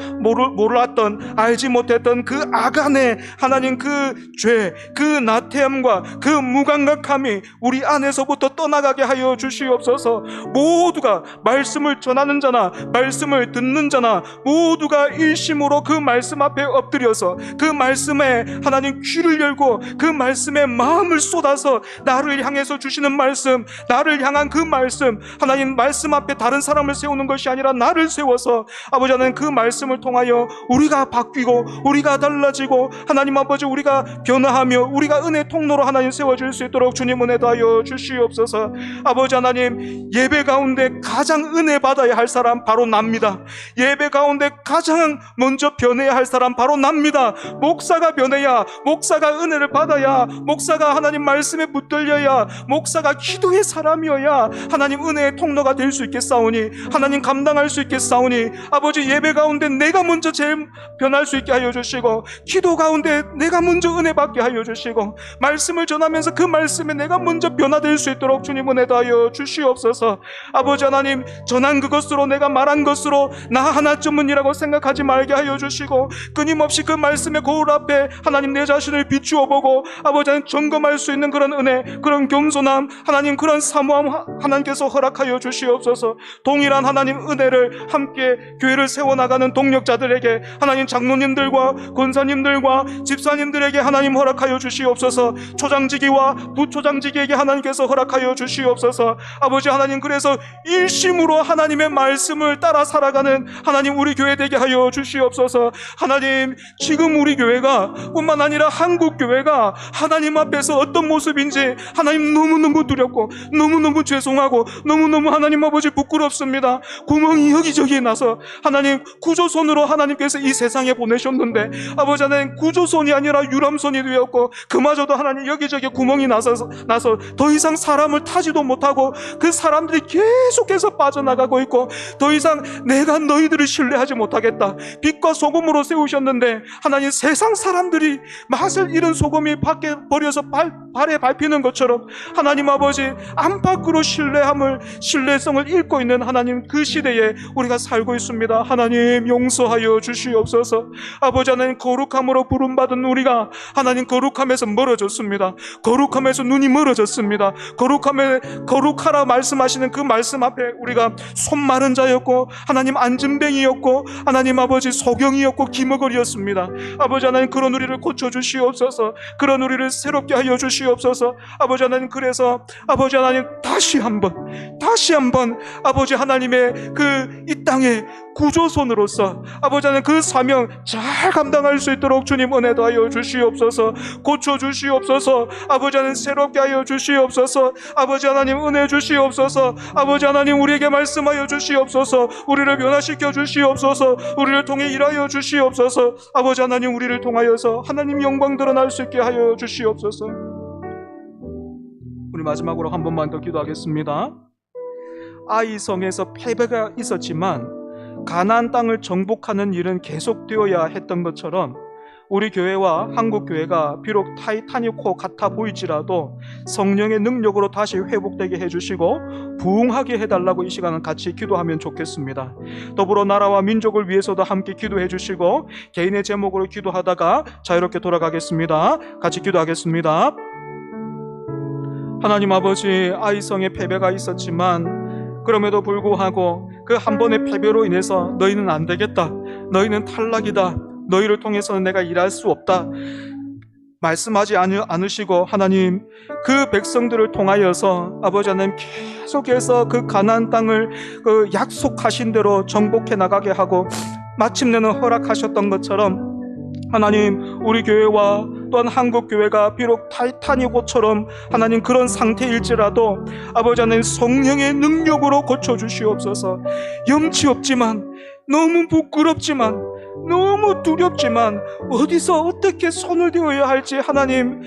Speaker 2: 몰랐던, 알지 못했던 그 아간의 하나님 그 죄, 그 나태함과 그 무감각함이 우리 안에서부터 떠나가게 하여 주시옵소서. 모두가 말씀을 전하는 자나 말씀을 듣는 자나 모두가 일심으로 그 말씀 앞에 엎드려서 그 말씀에 하나님 귀를 열고 그 말씀에 마음을 쏟아서 나를 향해서 주시는 말씀, 나를 향한 그 말씀, 하나님 말씀 앞에 다른 사람을 세우는 것이 아니라 나를 세워서 아버지 하나님 그 말씀을 통하여 우리가 바뀌고 우리가 달라지고 하나님 아버지 우리가 변화하며 우리가 은혜 통로로 하나님 세워질 수 있도록 주님 은혜 다하여 주시옵소서. 아버지 하나님, 예배 가운데 가장 은혜 받아야 할 사람 바로 납니다. 예배 가운데 가장 먼저 변해야 할 사람 바로 납니다. 목사가 변해야, 목사가 은혜를 받아야, 목사가 하나님 말씀에 붙들려야, 목사가 기도의 사람이어야 하나님 은혜의 통로가 될 수 있겠사오니, 하나님 감당할 수 있겠사오니, 아버지 예배 가운데 내가 먼저 제일 변할 수 있게 하여 주시고, 기도 가운데 내가 먼저 은혜 받게 하여 주시고, 말씀을 전하면서 그 말씀에 내가 먼저 변화될 수 있도록 주님 은혜 다하여 주시옵소서. 아버지 하나님, 전한 그것으로 내가 말한 것으로 나 하나쯤은이라고 생각하지 말게 하여 주시고, 끊임없이 그 말씀의 거울 앞에 하나님 내 자신을 비추어 보고 아버지 하나님 점검할 수 있는 그런 은혜, 그런 겸손함, 하나님 그런 사모함 하나님께서 허락하여 주시옵소서. 동일한 하나님 은혜를 함께 교회를 세워나가는 동력자들에게, 하나님 장로님들과 권사님들과 집사님들에게 하나님 허락하여 주시옵소서. 초장지기와 부초장지기에게 하나님께서 허락하여 주시옵소서. 아버지 하나님, 그래서 일심으로 하나님의 말씀을 따라 살아가는 하나님 우리 교회 되게 하여 주시옵소서. 하나님, 지금 우리 교회가 뿐만 아니라 한국 교회가 하나님 앞에서 어떤 모습인지 하나님 너무너무 두렵고 너무너무 죄송하고 너무너무 하나님 아버지 부끄럽습니다. 구멍이 여기저기에 나서 하나님 구조선으로 하나님께서 이 세상에 보내셨는데 아버지 하나님 구조선이 아니라 유람선이 되었고 그마저도 하나님 여기저기 구멍이 나서 더 이상 사람을 타지도 못하고 그 사람들이 계속해서 빠져나가고 있고, 더 이상 내가 너희들을 신뢰하지 못하겠다. 빛과 소금으로 세우셨는데 하나님 세상 사람들이 맛을 잃은 소금이 밖에 버려서 발에 밟히는 것처럼 하나님 아버지 안팎으로 신뢰성을 잃고 있는 하나님 그 시대에 우리가 살고 있습니다. 하나님 용서하여 주시옵소서. 아버지 하나님, 거룩함으로 부름받은 우리가 하나님 거룩함에서 멀어졌습니다. 거룩함에서 눈이 멀어졌습니다. 거룩하라 말씀하시는 그 말씀 앞에 우리가 손 마른 자였고 하나님 앉은뱅이였고 하나님 아버지 소경이었고 기머거리였습니다. 아버지 하나님, 그런 우리를 고쳐주시옵소서. 그런 우리를 새롭게 하여 주시옵소서. 아버지 하나님, 그래서 아버지 하나님 다시 한번 아버지 하나님의 그 이 땅의 구조선으로서 아버지 하나님 그 사명 잘 감당할 수 있도록 주님 은혜 하여 주시옵소서. 고쳐주시옵소서. 아버지 하나님 새롭게 하여 주시옵소서. 아버지 하나님 은혜 주시옵소서. 아버지 하나님 우리에게 말씀하여 주시옵소서. 우리를 변화시켜 주시옵소서. 우리를 통해 일하여 주시옵소서. 아버지 하나님, 우리를 통하여서 하나님 영광 드러날 수 있게 하여 주시옵소서. 우리 마지막으로 한 번만 더 기도하겠습니다. 아이성에서 패배가 있었지만 가나안 땅을 정복하는 일은 계속되어야 했던 것처럼 우리 교회와 한국 교회가 비록 타이타닉호 같아 보일지라도 성령의 능력으로 다시 회복되게 해주시고 부흥하게 해달라고 이 시간은 같이 기도하면 좋겠습니다. 더불어 나라와 민족을 위해서도 함께 기도해 주시고 개인의 제목으로 기도하다가 자유롭게 돌아가겠습니다. 같이 기도하겠습니다. 하나님 아버지, 아이성의 패배가 있었지만 그럼에도 불구하고 그 한 번의 패배로 인해서 너희는 안 되겠다, 너희는 탈락이다, 너희를 통해서는 내가 일할 수 없다 말씀하지 않으시고 하나님 그 백성들을 통하여서 아버지 하나님 계속해서 그 가나안 땅을 그 약속하신 대로 정복해 나가게 하고 마침내는 허락하셨던 것처럼 하나님, 우리 교회와 또한 한국 교회가 비록 타이타닉호처럼 하나님 그런 상태일지라도 아버지 하나님 성령의 능력으로 고쳐주시옵소서. 염치 없지만, 너무 부끄럽지만, 너무 두렵지만 어디서 어떻게 손을 대어야 할지 하나님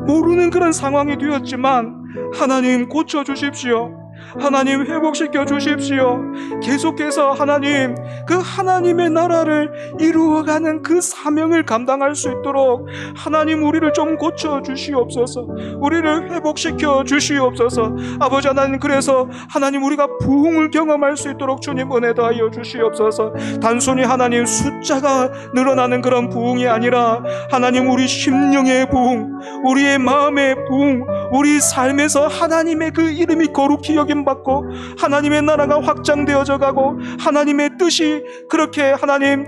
Speaker 2: 모르는 그런 상황이 되었지만 하나님 고쳐주십시오. 하나님 회복시켜 주십시오. 계속해서 하나님, 그 하나님의 나라를 이루어가는 그 사명을 감당할 수 있도록 하나님 우리를 좀 고쳐 주시옵소서. 우리를 회복시켜 주시옵소서. 아버지 하나님, 그래서 하나님 우리가 부흥을 경험할 수 있도록 주님 은혜 더하여 주시옵소서. 단순히 하나님 숫자가 늘어나는 그런 부흥이 아니라 하나님 우리 심령의 부흥, 우리의 마음의 부흥, 우리 삶에서 하나님의 그 이름이 거룩히 여김받고 하나님의 나라가 확장되어져 가고 하나님의 뜻이 그렇게 하나님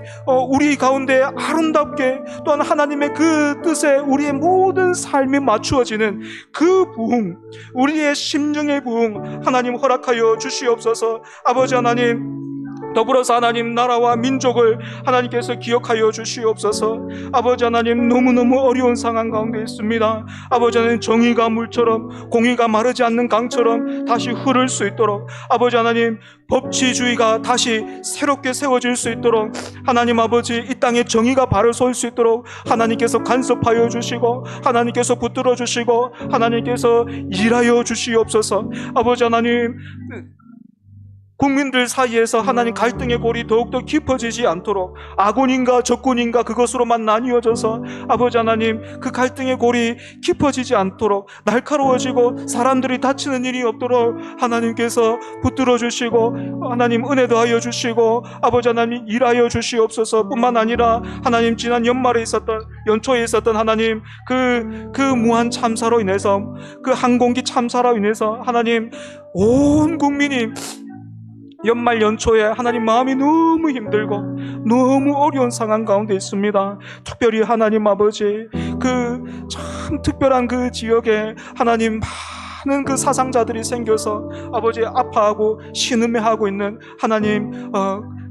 Speaker 2: 우리 가운데 아름답게 또한 하나님의 그 뜻에 우리의 모든 삶이 맞추어지는 그 부흥, 우리의 심령의 부흥 하나님 허락하여 주시옵소서. 아버지 하나님, 더불어서 하나님 나라와 민족을 하나님께서 기억하여 주시옵소서. 아버지 하나님, 너무너무 어려운 상황 가운데 있습니다. 아버지 하나님, 정의가 물처럼 공의가 마르지 않는 강처럼 다시 흐를 수 있도록 아버지 하나님, 법치주의가 다시 새롭게 세워질 수 있도록 하나님 아버지, 이 땅에 정의가 발을 쏠 수 있도록 하나님께서 간섭하여 주시고 하나님께서 붙들어 주시고 하나님께서 일하여 주시옵소서. 아버지 하나님, 국민들 사이에서 하나님 갈등의 골이 더욱더 깊어지지 않도록 아군인가 적군인가 그것으로만 나뉘어져서 아버지 하나님, 그 갈등의 골이 깊어지지 않도록 날카로워지고 사람들이 다치는 일이 없도록 하나님께서 붙들어 주시고 하나님 은혜 더하여 주시고 아버지 하나님 일하여 주시옵소서. 뿐만 아니라 하나님, 지난 연말에 있었던 연초에 있었던 하나님 그 무한 참사로 인해서, 그 항공기 참사로 인해서 하나님 온 국민이 연말 연초에 하나님 마음이 너무 힘들고 너무 어려운 상황 가운데 있습니다. 특별히 하나님 아버지, 그 참 특별한 그 지역에 하나님 많은 그 사상자들이 생겨서 아버지 아파하고 신음해하고 있는 하나님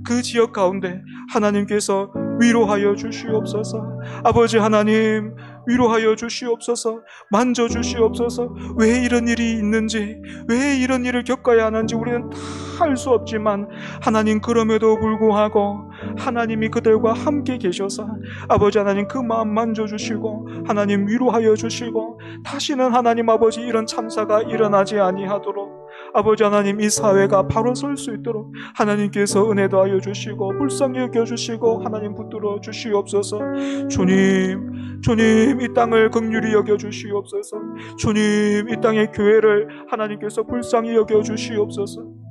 Speaker 2: 그 지역 가운데 하나님께서 위로하여 주시옵소서. 아버지 하나님, 위로하여 주시옵소서. 만져 주시옵소서. 왜 이런 일이 있는지, 왜 이런 일을 겪어야 하는지 우리는 다 알 수 없지만 하나님, 그럼에도 불구하고 하나님이 그들과 함께 계셔서 아버지 하나님 그 마음 만져 주시고 하나님 위로하여 주시고 다시는 하나님 아버지 이런 참사가 일어나지 아니하도록 아버지 하나님, 이 사회가 바로 설 수 있도록 하나님께서 은혜 더하여 주시고 불쌍히 여겨주시고 하나님 붙들어 주시옵소서. 주님 이 땅을 긍휼히 여겨 주시옵소서. 주님 이 땅의 교회를 하나님께서 불쌍히 여겨 주시옵소서.